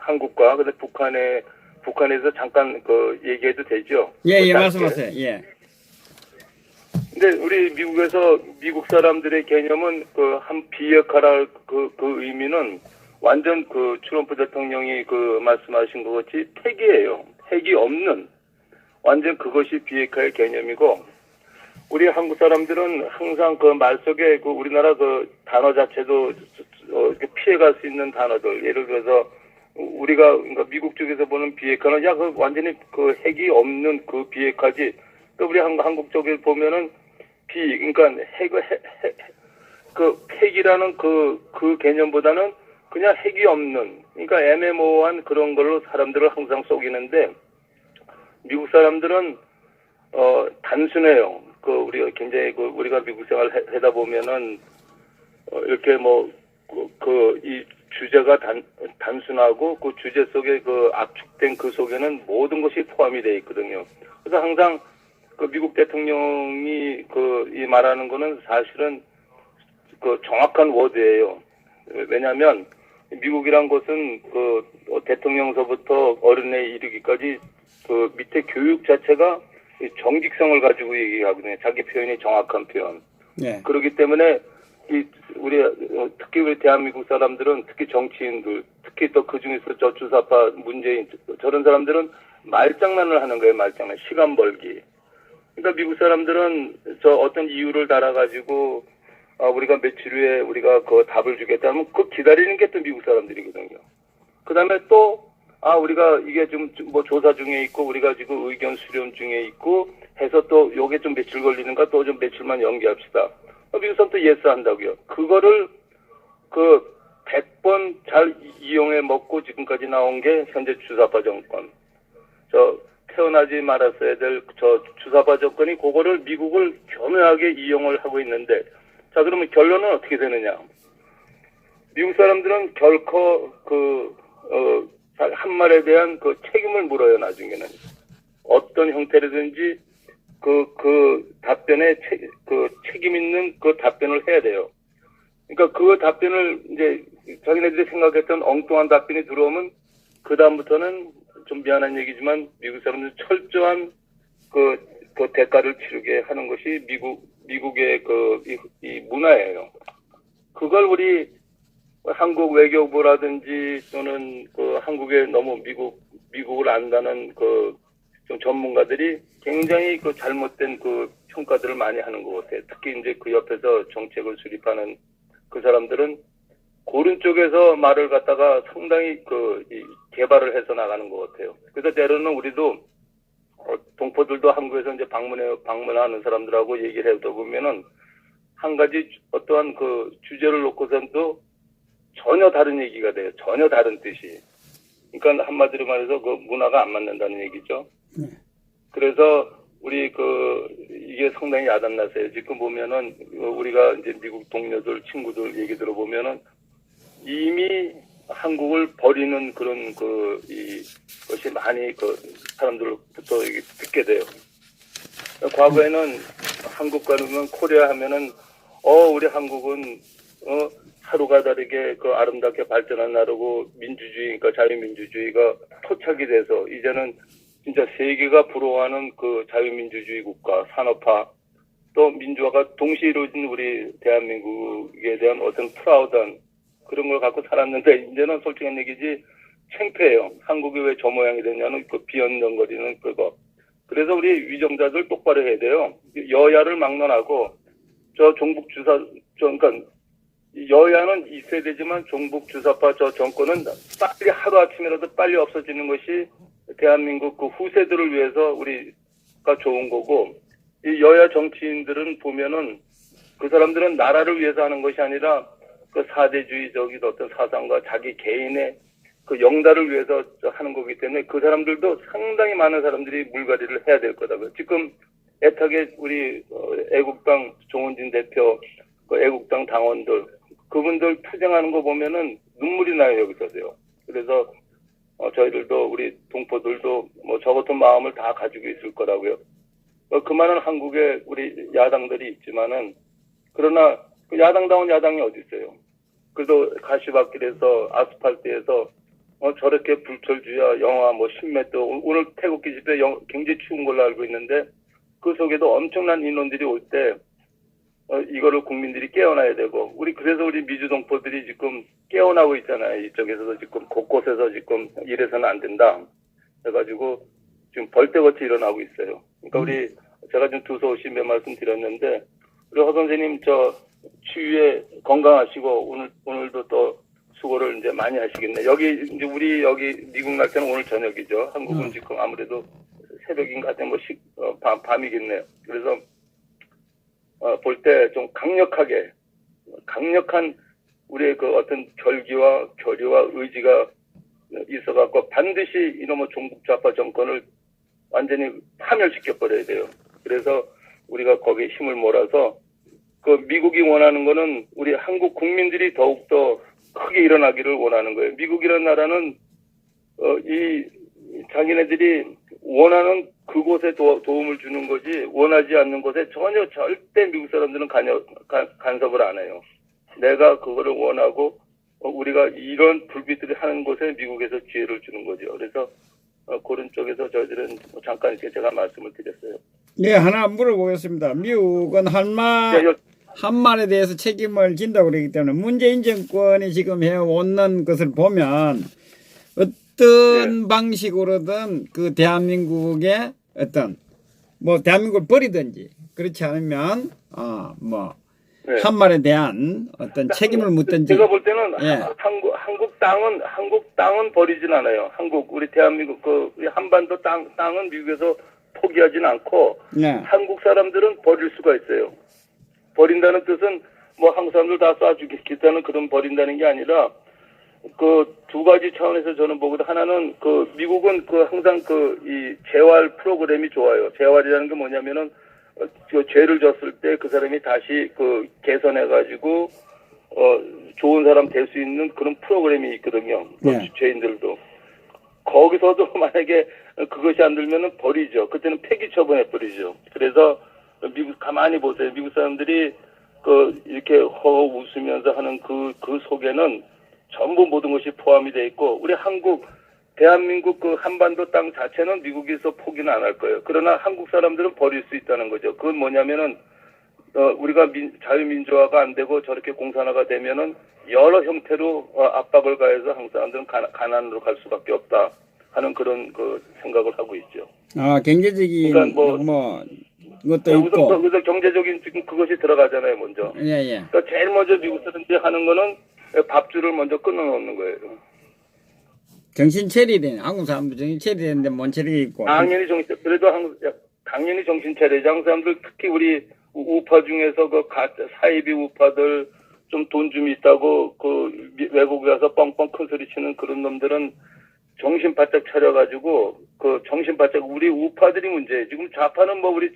한국과 근데 북한에서 잠깐 그 얘기해도 되죠? 예, 말씀하세요. 예. 근데 우리 미국에서 미국 사람들의 개념은 그 한 비핵화랄 그 의미는 완전 그 트럼프 대통령이 그 말씀하신 것 같이 핵이에요. 핵이 없는 완전 그것이 비핵화의 개념이고 우리 한국 사람들은 항상 그 말 속에 그 우리나라 그 단어 자체도 이렇게 피해갈 수 있는 단어들 예를 들어서 우리가 그러니까 미국 쪽에서 보는 비핵화는 야 그 완전히 그 핵이 없는 그 비핵화지 또 우리 한국 쪽에 보면은 그러니까 그 핵이라는 그 개념보다는 그냥 핵이 없는 그러니까 애매모호한 그런 걸로 사람들을 항상 속이는데 미국 사람들은 단순해요. 그 우리가 굉장히 그 우리가 미국 생활 하다 보면은 이렇게 뭐 이 주제가 단순하고 그 주제 속에 그 압축된 그 속에는 모든 것이 포함이 되어 있거든요. 그래서 항상 그 미국 대통령이 이 말하는 거는 사실은 그 정확한 워드예요. 왜냐하면 미국이란 것은 그 대통령서부터 어른에 이르기까지 그 밑에 교육 자체가 정직성을 가지고 얘기하거든요. 자기 표현이 정확한 표현. 네. 그렇기 때문에 특히 우리 대한민국 사람들은 특히 정치인들 특히 또 그 중에서 저 주사파 문재인 저런 사람들은 말장난을 하는 거예요. 말장난 시간 벌기. 그러니까 미국 사람들은 저 어떤 이유를 달아가지고 우리가 며칠 후에 우리가 그 답을 주겠다면 그 기다리는 게 또 미국 사람들이거든요. 그 다음에 또 우리가 이게 좀 뭐 조사 중에 있고 우리가 지금 의견 수렴 중에 있고 해서 또 요게 좀 며칠 걸리는가 또 좀 며칠만 연기합시다. 미국 사람 또 예스 한다고요. 그거를 100번 잘 이용해 먹고 지금까지 나온 게 현재 주사파 정권. 태어나지 말았어야 될 주사파 정권이 그거를 미국을 교묘하게 이용을 하고 있는데 자 그러면 결론은 어떻게 되느냐. 미국 사람들은 결코 한 말에 대한 그 책임을 물어요, 나중에는. 어떤 형태로든지 답변에 책임 있는 그 답변을 해야 돼요. 그러니까 그 답변을 이제 자기네들이 생각했던 엉뚱한 답변이 들어오면 그다음부터는 좀 미안한 얘기지만 미국 사람들은 철저한 그 대가를 치르게 하는 것이 미국의 이 문화예요. 그걸 우리 한국 외교부라든지 또는 한국에 너무 미국을 안다는 좀 전문가들이 굉장히 잘못된 평가들을 많이 하는 것 같아요. 특히 이제 그 옆에서 정책을 수립하는 그 사람들은 고른 쪽에서 말을 갖다가 상당히 이 개발을 해서 나가는 것 같아요. 그래서 때로는 우리도 동포들도 한국에서 이제 방문하는 사람들하고 얘기를 해도 보면은 한 가지 어떠한 주제를 놓고선도 전혀 다른 얘기가 돼요. 전혀 다른 뜻이. 그러니까 한마디로 말해서 문화가 안 맞는다는 얘기죠. 그래서 우리 이게 상당히 야단나세요. 지금 보면은 우리가 이제 미국 동료들, 친구들 얘기 들어보면은 이미 한국을 버리는 그런 것이 많이 사람들부터 듣게 돼요. 과거에는 한국 가면 코리아 하면은 우리 한국은 하루가 다르게 아름답게 발전한 나라고 민주주의가 자유민주주의가 토착이 돼서 이제는 진짜 세계가 부러워하는 자유민주주의 국가 산업화 또 민주화가 동시에 이루어진 우리 대한민국에 대한 어떤 프라우드한 그런 걸 갖고 살았는데 이제는 솔직한 얘기지 창피해요. 한국이 왜 저 모양이 됐냐는 비언정거리는 그거. 그래서 우리 위정자들 똑바로 해야 돼요. 여야를 막론하고 그러니까 여야는 있어야 되지만 종북 주사파 정권은 빨리 하루아침이라도 빨리 없어지는 것이 대한민국 후세들을 위해서 우리가 좋은 거고 이 여야 정치인들은 보면은 그 사람들은 나라를 위해서 하는 것이 아니라 사대주의적인 어떤 사상과 자기 개인의 영달을 위해서 하는 거기 때문에 그 사람들도 상당히 많은 사람들이 물갈이를 해야 될 거다고요. 지금 애타게 우리 애국당 조원진 대표, 애국당 당원들 그분들 투쟁하는 거 보면은 눈물이 나요 여기서도요. 그래서 저희들도 우리 동포들도 저 같은 마음을 다 가지고 있을 거라고요. 그 많은 한국에 우리 야당들이 있지만은 그러나 야당다운 야당이 어디 있어요? 그래도 가시밭길에서 아스팔트에서 저렇게 불철주야 영하 뭐 10m, 오늘 태극기 집회 굉장히 추운 걸로 알고 있는데 그 속에도 엄청난 인원들이 올 때 이거를 국민들이 깨어나야 되고 그래서 우리 민주동포들이 지금 깨어나고 있잖아요. 이쪽에서도 지금 곳곳에서 지금 이래서는 안 된다 해가지고 지금 벌떼같이 일어나고 있어요. 그러니까 제가 좀 두서없이 몇 말씀 드렸는데 우리 허 선생님 추위에 건강하시고 오늘도 또 수고를 이제 많이 하시겠네. 이제 우리 미국 날 때는 오늘 저녁이죠. 한국은 지금 아무래도 새벽인 것 같아 밤이겠네요. 그래서 볼 때 좀 강력한 우리의 그 어떤 결기와 결의와 의지가 있어갖고 반드시 이놈의 종북 좌파 정권을 완전히 파멸시켜 버려야 돼요. 그래서 우리가 거기에 힘을 몰아서 그 미국이 원하는 거는 우리 한국 국민들이 더욱더 크게 일어나기를 원하는 거예요. 미국이라는 나라는 이 자기네들이 원하는 그곳에 도움을 주는 거지 원하지 않는 곳에 전혀 절대 미국 사람들은 간섭을 안 해요. 내가 그거를 원하고 우리가 이런 불빛들이 하는 곳에 미국에서 기회를 주는 거죠. 그래서 그런 쪽에서 저희들은 잠깐 이렇게 제가 말씀을 드렸어요. 네, 하나 물어보겠습니다. 미국은 한말에 대해서 책임을 진다고 그러기 때문에 문재인 정권이 지금 해오는 것을 보면 어떤 방식으로든 그 대한민국의 대한민국을 버리든지 그렇지 않으면 한말에 대한 어떤 책임을 묻든지. 제가 볼 때는 한국 땅은 버리진 않아요. 우리 대한민국 우리 한반도 땅은 미국에서 포기하진 않고 한국 사람들은 버릴 수가 있어요. 버린다는 뜻은 한국 사람들 다 쏴주겠다는 그런 버린다는 게 아니라 그 두 가지 차원에서 저는 보거든. 하나는 미국은 항상 이 재활 프로그램이 좋아요. 재활이라는 게 뭐냐면은 죄를 졌을 때 그 사람이 다시 개선해가지고 좋은 사람 될 수 있는 그런 프로그램이 있거든요. 죄인들도. 거기서도 만약에 그것이 안 들면은 버리죠. 그때는 폐기 처분해 버리죠. 그래서 미국 가만히 보세요. 미국 사람들이 이렇게 허허 웃으면서 하는 그 속에는 전부 모든 것이 포함이 돼 있고 우리 대한민국 한반도 땅 자체는 미국에서 포기는 안 할 거예요. 그러나 한국 사람들은 버릴 수 있다는 거죠. 그건 뭐냐면은 우리가 자유민주화가 안 되고 저렇게 공산화가 되면은 여러 형태로 압박을 가해서 한국 사람들은 가난으로 갈 수밖에 없다 하는 그런 생각을 하고 있죠. 경제적인 그러니까 것도 있고. 우선 경제적인 지금 그것이 들어가잖아요, 먼저. 예. 그러니까 제일 먼저 미국 사람들이 하는 거는 밥줄을 먼저 끊어놓는 거예요. 정신 차리되는 한국 사람도 정신 차리되는데 못 차리고 있고. 당연히 정신 차려야지. 한국 사람들 특히 우리 우파 중에서 사이비 우파들 좀 돈 좀 있다고 외국에 가서 뻥뻥 큰 소리 치는 그런 놈들은 정신 바짝 차려가지고 정신 바짝 우리 우파들이 문제예요. 지금 좌파는 우리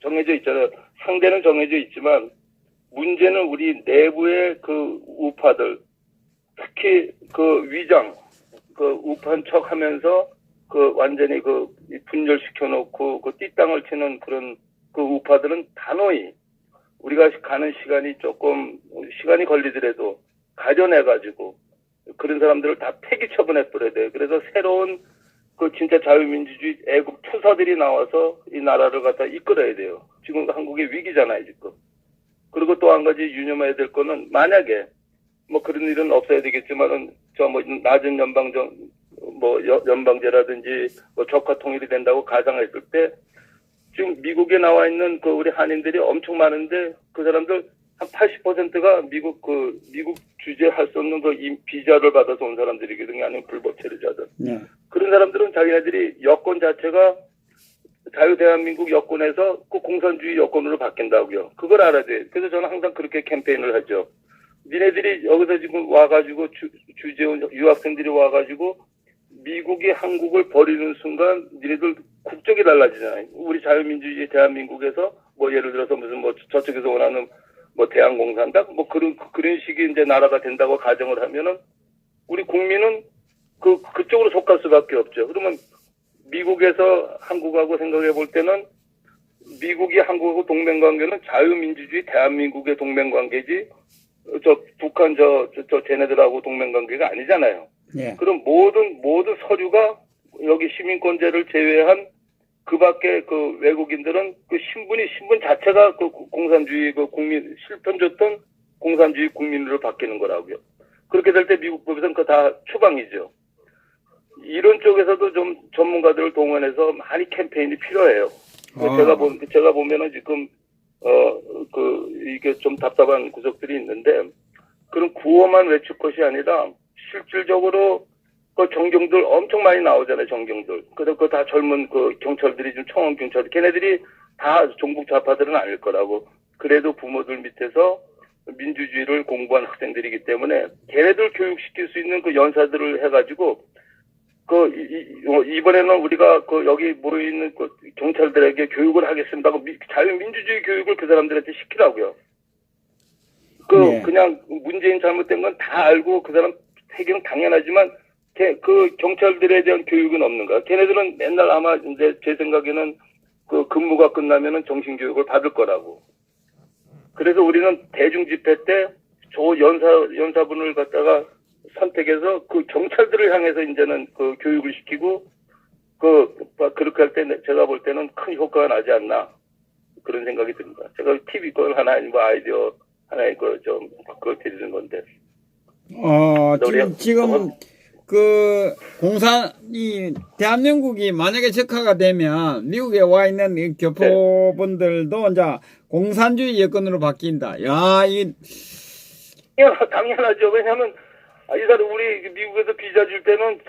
정해져 있잖아요. 상대는 정해져 있지만 문제는 우리 내부의 우파들 특히 위장 우파인 척하면서 완전히 분열시켜 놓고 띠땅을 치는 그런 우파들은 단호히 우리가 가는 시간이 걸리더라도 가려내가지고 그런 사람들을 다 폐기 처분해 버려야 돼요. 그래서 새로운 진짜 자유민주주의 애국 투사들이 나와서 이 나라를 갖다 이끌어야 돼요. 지금 한국의 위기잖아요, 지금. 그리고 또 한 가지 유념해야 될 거는 만약에 그런 일은 없어야 되겠지만은 낮은 연방제라든지 적화 통일이 된다고 가정했을 때 지금 미국에 나와 있는 우리 한인들이 엄청 많은데 그 사람들 한 80%가 미국 주재할 수 없는 비자를 받아서 온 사람들이거든요. 아니면 불법 체류자들. 그런 사람들은 자기네들이 여권 자체가 자유대한민국 여권에서 공산주의 여권으로 바뀐다고요. 그걸 알아야 돼요. 그래서 저는 항상 그렇게 캠페인을 하죠. 니네들이 여기서 지금 와가지고 주재원 유학생들이 와가지고 미국이 한국을 버리는 순간 니네들 국적이 달라지잖아요. 우리 자유민주주의 대한민국에서 예를 들어서 저쪽에서 원하는 대한공산당 그런 식의 이제 나라가 된다고 가정을 하면은 우리 국민은 그쪽으로 속할 수밖에 없죠. 그러면 미국에서 한국하고 생각해 볼 때는 미국이 한국하고 동맹관계는 자유민주주의 대한민국의 동맹관계지 북한 쟤네들하고 동맹관계가 아니잖아요. 예. 그럼 모든 서류가 여기 시민권자를 제외한 그 밖에 그 외국인들은 그 신분 자체가 그 공산주의 그 국민, 실편 줬던 공산주의 국민으로 바뀌는 거라고요. 그렇게 될 때 미국 법에서는 그거 다 추방이죠. 이런 쪽에서도 좀 전문가들을 동원해서 많이 캠페인이 필요해요. 아. 제가 보면은 지금, 이게 좀 답답한 구석들이 있는데, 그런 구호만 외칠 것이 아니라, 실질적으로 그 정경들 엄청 많이 나오잖아요, 정경들. 그래서 그 다 젊은 그 경찰들이 좀 청원 경찰, 걔네들이 다 종북 좌파들은 아닐 거라고. 그래도 부모들 밑에서 민주주의를 공부한 학생들이기 때문에 걔네들 교육시킬 수 있는 그 연사들을 해가지고 이번에는 우리가 여기 모여있는 그 경찰들에게 교육을 하겠습니다 하고 자유민주주의 교육을 그 사람들한테 시키라고요. 네. 그냥 문재인 잘못된 건 다 알고 그 사람 해결은 당연하지만 그 경찰들에 대한 교육은 없는가. 걔네들은 맨날 아마 이제 제 생각에는 그 근무가 끝나면은 정신교육을 받을 거라고. 그래서 우리는 대중 집회 때 연사분을 갖다가 선택해서 그 경찰들을 향해서 이제는 그 교육을 시키고 그렇게 할 때 제가 볼 때는 큰 효과가 나지 않나 그런 생각이 듭니다. 제가 TV 걸 하나 아니고 아이디어 하나 이거 좀 그걸 드리는 건데. 지금 그 이 대한민국이 만약에 적화가 되면 미국에 와 있는 이 교포분들도 이제 공산주의 여건으로 바뀐다. 야, 당연하죠. 왜냐하면 이 사람 우리 미국에서 비자 줄 때는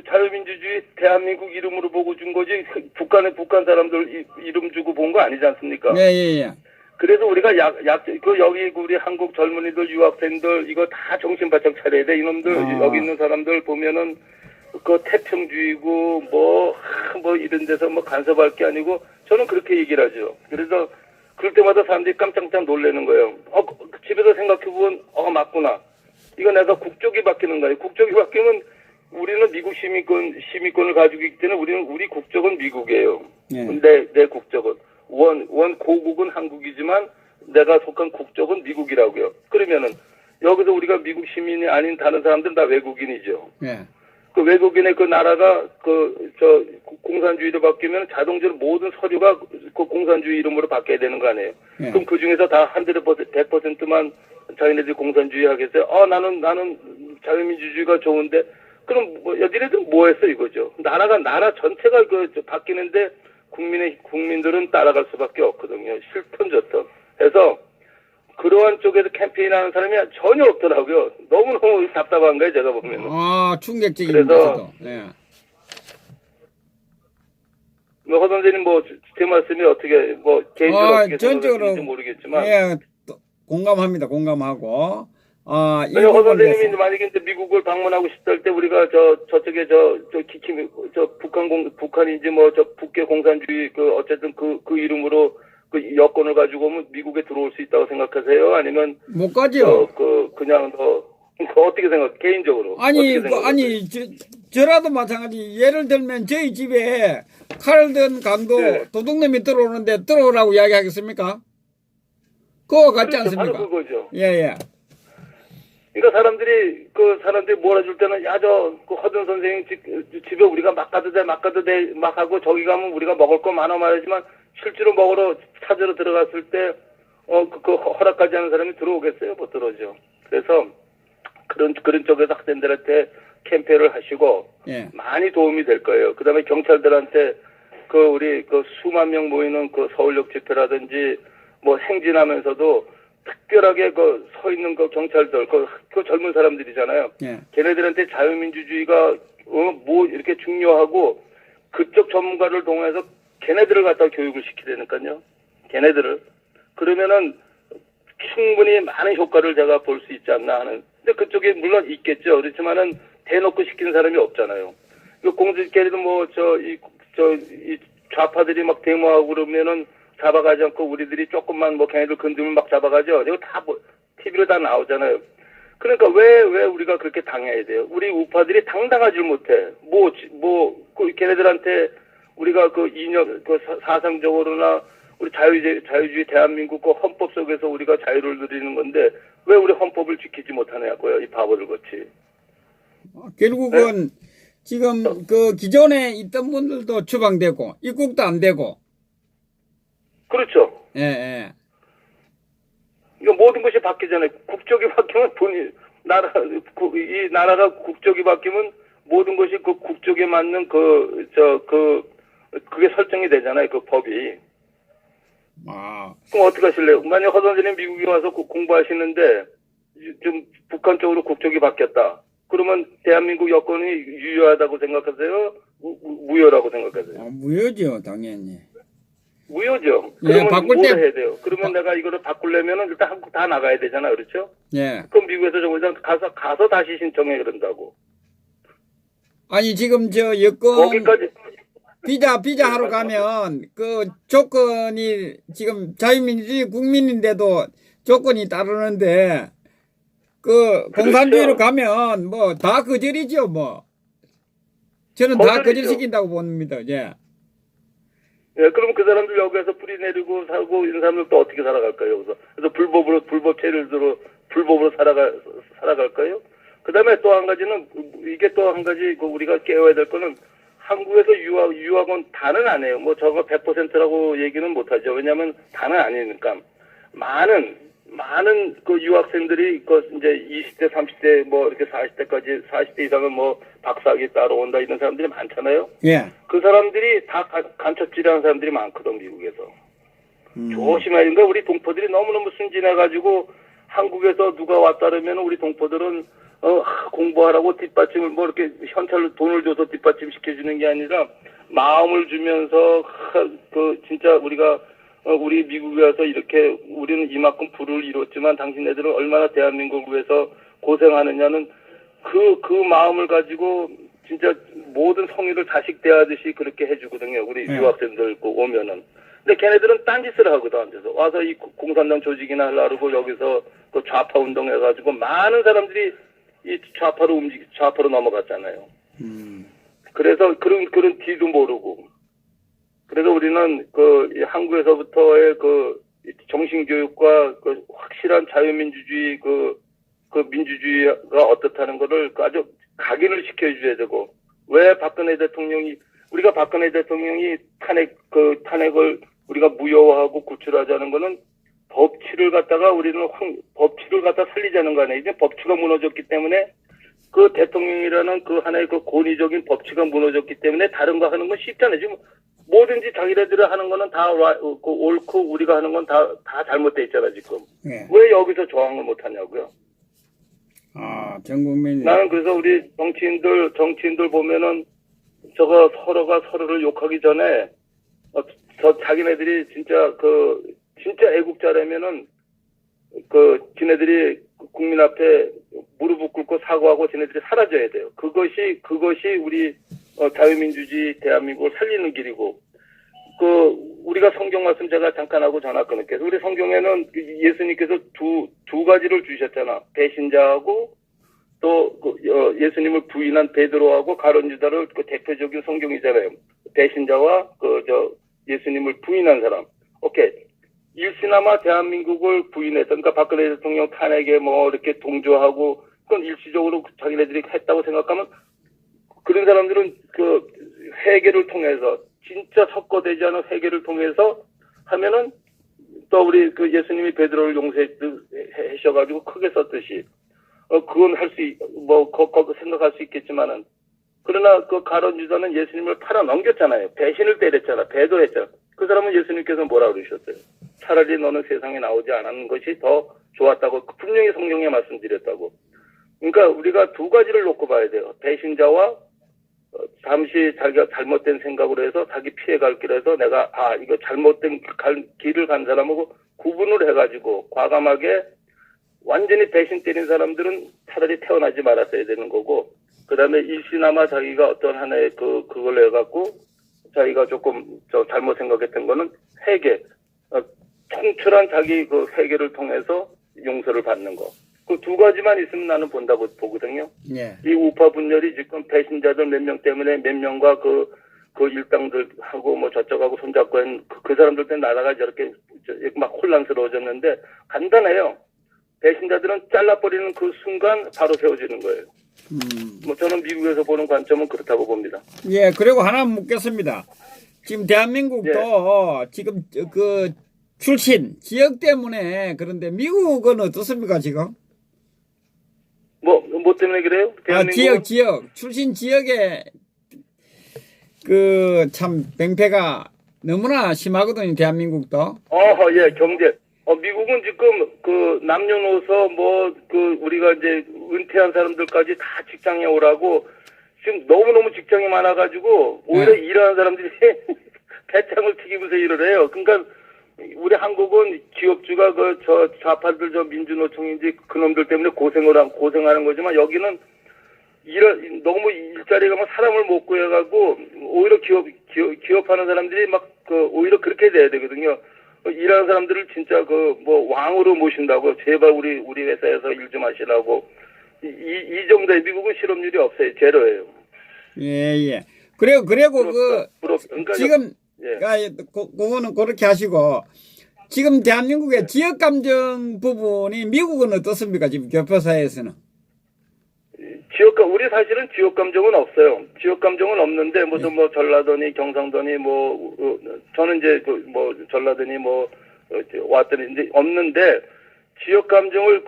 자유민주주의 대한민국 이름으로 보고 준 거지 북한 사람들 이름 주고 본 거 아니지 않습니까? 예. 그래서 우리가 여기 우리 한국 젊은이들 유학생들 이거 다 정신 바짝 차려야 돼. 이놈들 여기 있는 사람들 보면은 그 태평주의고 뭐 이런 데서 뭐 간섭할 게 아니고 저는 그렇게 얘기를 하죠. 그래서 그럴 때마다 사람들이 깜짝깜짝 놀라는 거예요. 집에서 생각해보면 맞구나. 이거 내가 국적이 바뀌는 거예요. 국적이 바뀌면 우리는 미국 시민권을 가지고 있기 때문에 우리 국적은 미국이에요. 예. 내 국적은. 고국은 한국이지만 내가 속한 국적은 미국이라고요. 그러면은 여기서 우리가 미국 시민이 아닌 다른 사람들은 다 외국인이죠. 예. 그 외국인의 그 나라가 공산주의로 바뀌면 자동적으로 모든 서류가 그 공산주의 이름으로 바뀌어야 되는 거 아니에요. 예. 그럼 그 중에서 다 100%만 자기네들이 공산주의 하겠어요? 나는 자유민주주의가 좋은데 그럼 여기네들 뭐 했어 이거죠. 나라 전체가 바뀌는데 국민들은 따라갈 수밖에 없거든요. 실턴 저턴. 해서 그러한 쪽에서 캠페인하는 사람이 전혀 없더라고요. 너무너무 답답한 거예요, 제가 보면. 충격적인 그래서 예. 허 선생님 제 말씀이 어떻게 개인적으로 어떻게 생각하시는지 모르겠지만 예, 공감합니다. 공감하고. 왜냐면 허 선생님이 만약에 이제 미국을 방문하고 싶다 할 때 우리가 저쪽에 북한인지 북계 공산주의 어쨌든 그 이름으로 그 여권을 가지고 오면 미국에 들어올 수 있다고 생각하세요? 아니면 못 가죠. 그냥 어떻게 생각? 개인적으로 저라도 마찬가지. 예를 들면 저희 집에 칼을 든 강도 도둑놈이 들어오는데 들어오라고 이야기하겠습니까? 그거 같지 그렇죠, 않습니까? 바로 그거죠. 예. 그러니까 사람들이 몰아줄 때는 허든 선생님 집에 우리가 막 가도 돼 막 하고 저기 가면 우리가 먹을 거 많아 말이지만 실제로 찾으러 들어갔을 때 허락하지 않은 사람이 들어오겠어요? 못 들어오죠. 그래서 그런 쪽에서 학생들한테 캠페인을 하시고 많이 도움이 될 거예요. 그다음에 경찰들한테 우리 수만 명 모이는 서울역 집회라든지 행진하면서도 특별하게 서 있는 경찰들 젊은 사람들이잖아요. 걔네들한테 자유민주주의가 이렇게 중요하고 그쪽 전문가를 동원해서 걔네들을 갖다 교육을 시키려니까요. 걔네들을. 그러면은 충분히 많은 효과를 제가 볼 수 있지 않나 하는. 근데 그쪽에 물론 있겠죠. 그렇지만은 대놓고 시키는 사람이 없잖아요. 걔네도 이 좌파들이 막 데모하고 그러면은 잡아가지 않고 우리들이 조금만 걔네들 건드면 막 잡아가죠. 이거 다 TV로 다 나오잖아요. 그러니까 왜 우리가 그렇게 당해야 돼요? 우리 우파들이 당당하지 못해. 걔네들한테 우리가 사상적으로나 우리 자유주의 대한민국 헌법 속에서 우리가 자유를 누리는 건데 왜 우리 헌법을 지키지 못하냐고요. 이 바보들 같이. 결국은 지금 그 기존에 있던 분들도 추방되고 입국도 안 되고. 그렇죠. 예, 예. 이거 모든 것이 바뀌잖아요. 국적이 바뀌면 이 나라가 국적이 바뀌면 모든 것이 그 국적에 맞는 그게 설정이 되잖아요. 그 법이. 아, 그럼 어떻게 하실래요? 만약 허 선생님 미국에 와서 공부하시는데 좀 북한 쪽으로 국적이 바뀌었다. 그러면 대한민국 여건이 유효하다고 생각하세요? 무효라고 생각하세요? 무효죠, 당연히. 무효죠. 예, 그러면 바꿀 뭘 때- 해야 돼요? 그러면 내가 이거를 바꾸려면은 일단 한국 다 나가야 되잖아, 그렇죠? 예. 그럼 미국에서 정부장 가서 다시 신청해 그런다고. 아니, 지금 저 여권, 거기까지 비자 하러 가면 그 조건이 지금 자유민주주의 국민인데도 조건이 따르는데 그 공산주의로 그렇죠. 가면 뭐 다 거절이죠, 뭐. 저는 다 거절이죠. 거절시킨다고 봅니다, 예. 예, 그럼 그 사람들 여기에서 뿌리 내리고 살고 있는 사람들 또 어떻게 살아갈까요? 여기서. 그래서 불법 체류를 들어 불법으로 살아갈까요? 그 다음에 또 한 가지는, 이게 또 한 가지 우리가 깨워야 될 거는 한국에서 유학원 다는 안 해요. 뭐 저거 100%라고 얘기는 못 하죠. 왜냐면 다는 아니니까. 많은 그 유학생들이 그 이제 20대, 30대 뭐 이렇게 40대까지 40대 이상은 뭐 박사학위 따러 온다 이런 사람들이 많잖아요. 예. 그 사람들이 다 간첩질하는 사람들이 많거든, 미국에서. 음. 조심해야 되는데 우리 동포들이 너무너무 순진해가지고 한국에서 누가 왔다 그러면 우리 동포들은 공부하라고 뒷받침을 뭐 이렇게 현찰로 돈을 줘서 뒷받침 시켜주는 게 아니라 마음을 주면서 진짜 우리가 우리 미국에 와서 이렇게 우리는 이만큼 부를 이뤘지만 당신네들은 얼마나 대한민국을 위해서 고생하느냐는 그 마음을 가지고 진짜 모든 성의를 자식 대하듯이 그렇게 해주거든요. 우리 유학생들 오면은. 근데 걔네들은 딴짓을 하거든, 앉아서. 와서 이 공산당 조직이나 하려고 여기서 그 좌파 운동 해가지고 많은 사람들이 이 좌파로 넘어갔잖아요. 그래서 그런 뒤도 모르고. 그래서 우리는 이 한국에서부터의 정신교육과 그 확실한 자유민주주의 그 민주주의가 어떻다는 거를 아주 각인을 시켜줘야 되고, 왜 우리가 박근혜 대통령이 탄핵을 우리가 무효화하고 구출하자는 거는 법치를 갖다 살리자는 거 아니에요. 이제 법치가 무너졌기 때문에 그 대통령이라는 그 하나의 그 권위적인 법치가 무너졌기 때문에 다른 거 하는 건 쉽잖아요. 지금 뭐든지 자기네들이 하는 거는 다 옳고 우리가 하는 건 다 잘못돼 있잖아, 지금. 예. 왜 여기서 저항을 못 하냐고요. 아, 전 국민이. 나는 그래서 우리 정치인들 보면은 저거 서로가 서로를 욕하기 전에 자기네들이 진짜 애국자라면은 지네들이 국민 앞에 무릎을 꿇고 사과하고 지네들이 사라져야 돼요. 그것이 우리 자유민주주의 대한민국을 살리는 길이고, 우리가 성경 말씀 제가 잠깐 하고 전화 끊을게요. 우리 성경에는 예수님께서 두 가지를 주셨잖아. 배신자하고 또 예수님을 부인한 베드로하고 가룟 유다를 대표적인 성경이잖아요. 배신자와 예수님을 부인한 사람. 오케이. 일시나마 대한민국을 부인해서, 그러니까 박근혜 대통령 탄핵에 뭐 이렇게 동조하고, 그건 일시적으로 자기네들이 했다고 생각하면, 그런 사람들은 회개를 통해서, 진짜 석거되지 않은 회개를 통해서 하면은, 또 우리 예수님이 베드로를 용서하셔가지고 크게 썼듯이, 그건 생각할 수 있겠지만은, 그러나 가룟 유다는 예수님을 팔아 넘겼잖아요. 배신을 때렸잖아. 배도했잖아. 그 사람은 예수님께서 뭐라 그러셨어요? 차라리 너는 세상에 나오지 않았는 것이 더 좋았다고 분명히 성경에 말씀드렸다고. 그러니까 우리가 두 가지를 놓고 봐야 돼요. 배신자와 잠시 자기가 잘못된 생각으로 해서 자기 피해갈 길에서 내가 이거 잘못된 길을 간 사람하고 구분을 해가지고 과감하게 완전히 배신 때린 사람들은 차라리 태어나지 말았어야 되는 거고, 그 다음에 일시나마 자기가 어떤 하나의 그걸 해갖고 자기가 조금 잘못 생각했던 거는 회개, 통출한 자기 회개를 통해서 용서를 받는 거. 그 두 가지만 있으면 나는 본다고 보거든요. 예. 이 우파 분열이 지금 배신자들 몇 명 때문에 몇 명과 그 일당들하고 뭐 저쪽하고 손잡고 한 그 사람들 때문에 나라가 저렇게 막 혼란스러워졌는데 간단해요. 배신자들은 잘라버리는 그 순간 바로 세워지는 거예요. 뭐 저는 미국에서 보는 관점은 그렇다고 봅니다. 예, 그리고 하나 묻겠습니다. 지금 대한민국도 지금 그 출신 지역 때문에 그런데 미국은 어떻습니까 지금? 뭐 때문에 그래요? 지역 출신 지역에 그 참 맹패가 너무나 심하거든요 대한민국도. 예, 경제. 미국은 지금 그 남녀노소 우리가 이제 은퇴한 사람들까지 다 직장에 오라고 지금 너무너무 직장이 많아가지고 오히려 일하는 사람들이 배짱을 튀기면서 일을 해요. 그러니까 우리 한국은 기업주가 저 좌파들 저 민주노총인지 그놈들 때문에 고생하는 거지만 여기는 너무 일자리가 막 사람을 못 구해가고 오히려 기업하는 사람들이 오히려 그렇게 돼야 되거든요. 일하는 사람들을 진짜 왕으로 모신다고 제발 우리 회사에서 일 좀 하시라고 이 정도의 미국은 실업률이 없어요. 제로예요. 예. 그리고 그러니까 지금 그거는 그렇게 하시고 지금 대한민국의 지역 감정 부분이 미국은 어떻습니까? 지금 교포사회에서는. 우리 사실은 지역 감정은 없어요. 지역 감정은 없는데 무슨 전라도니 경상도니 저는 이제 전라도니 왔더니 이제 없는데 지역 감정을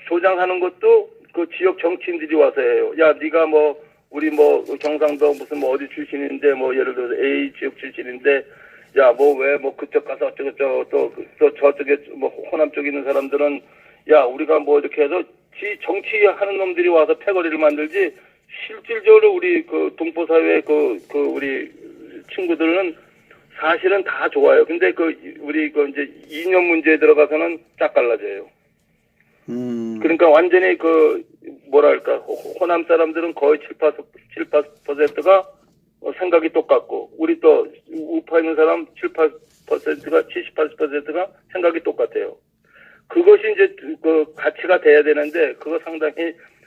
조장하는 것도 그 지역 정치인들이 와서 해요. 야, 네가 우리 경상도 무슨 어디 출신인데 예를 들어서 A 지역 출신인데 야, 왜 그쪽 가서 어쩌고저쩌고 또 저쪽에 호남 쪽에 있는 사람들은 야, 우리가 이렇게 해서 정치하는 놈들이 와서 패거리를 만들지 실질적으로 우리 동포사회 우리 친구들은 사실은 다 좋아요. 근데 우리 이제 이념 문제에 들어가서는 짝 갈라져요. 그러니까 완전히 뭐랄까 호남 사람들은 거의 7~8%가 생각이 똑같고 우리 또 우파 있는 사람 7~8%가 70~80%가 생각이 똑같아요. 그것이 이제 가치가 돼야 되는데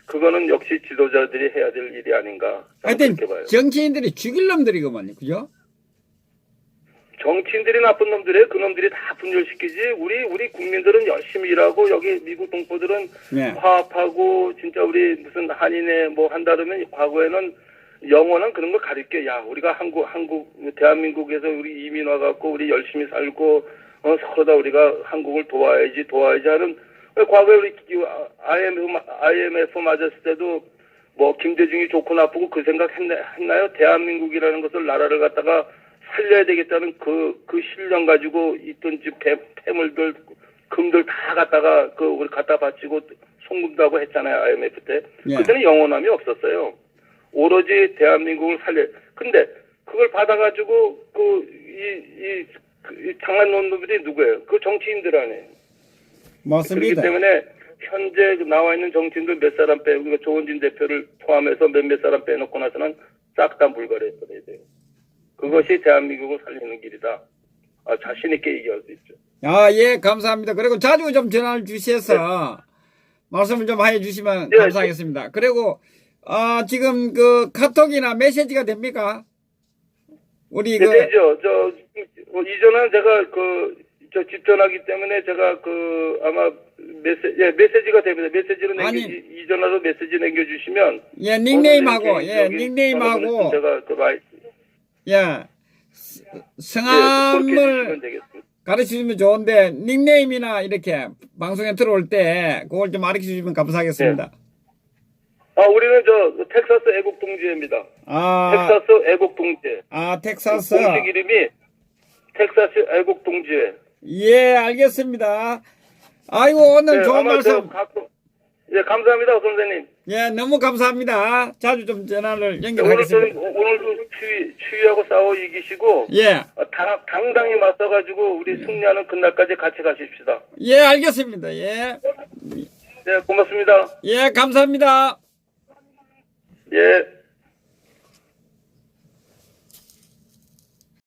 그거는 역시 지도자들이 해야 될 일이 아닌가. 하여튼 정치인들이 죽일 놈들이구만요. 그죠? 정치인들이 나쁜 놈들이에요. 그 놈들이 다 분열시키지. 우리 국민들은 열심히 일하고 여기 미국 동포들은 화합하고 진짜 우리 무슨 한인회 한다 그러면 과거에는 영어는 그런 거 가르쳐. 야, 우리가 대한민국에서 우리 이민 와갖고 우리 열심히 살고 서로 다 우리가 한국을 도와야지 하는 과거에 우리 IMF 맞았을 때도 김대중이 좋고 나쁘고 그 생각 했나요? 대한민국이라는 것을 나라를 갖다가 살려야 되겠다는 그 신념 가지고 있던 집 폐물들 금들 다 갖다가 우리 갖다 바치고 송금도 하고 했잖아요. IMF 때. 그때는 영원함이 없었어요. 오로지 대한민국을 근데 그걸 받아가지고 이 장난 놓은 놈들이 누구예요? 그 정치인들 아니에요. 맞습니다. 그렇기 때문에 현재 나와 있는 정치인들 몇 사람 빼고 조원진 대표를 포함해서 몇몇 사람 빼놓고 나서는 싹 다 물갈이해버려야 돼요. 그것이 대한민국을 살리는 길이다. 자신 있게 얘기할 수 있죠. 예, 감사합니다. 그리고 자주 좀 전화를 주셔서 말씀을 좀 해주시면 감사하겠습니다. 그리고 지금 카톡이나 메시지가 됩니까? 우리 되죠. 이전은 제가 집 전화기 때문에 제가 아마 메시지가 됩니다. 메시지로 이전화로 메시지 남겨주시면 닉네임하고 닉네임하고 제가 성함을 가르쳐주면 좋은데 닉네임이나 이렇게 방송에 들어올 때 그걸 좀 알려주시면 감사하겠습니다. 우리는 텍사스 애국동지회입니다. 텍사스 애국동지회. 텍사스. 공식 이름이 텍사스 애국동지회. 예, 알겠습니다. 아이고, 오늘 좋은 말씀. 감사합니다, 선생님. 예, 너무 감사합니다. 자주 좀 전화를 연결하겠습니다. 오늘도 추위하고 싸워 이기시고. 당당히 맞서가지고 우리 승리하는 그날까지 같이 가십시다. 예, 알겠습니다. 예. 네, 고맙습니다. 예, 감사합니다. 예.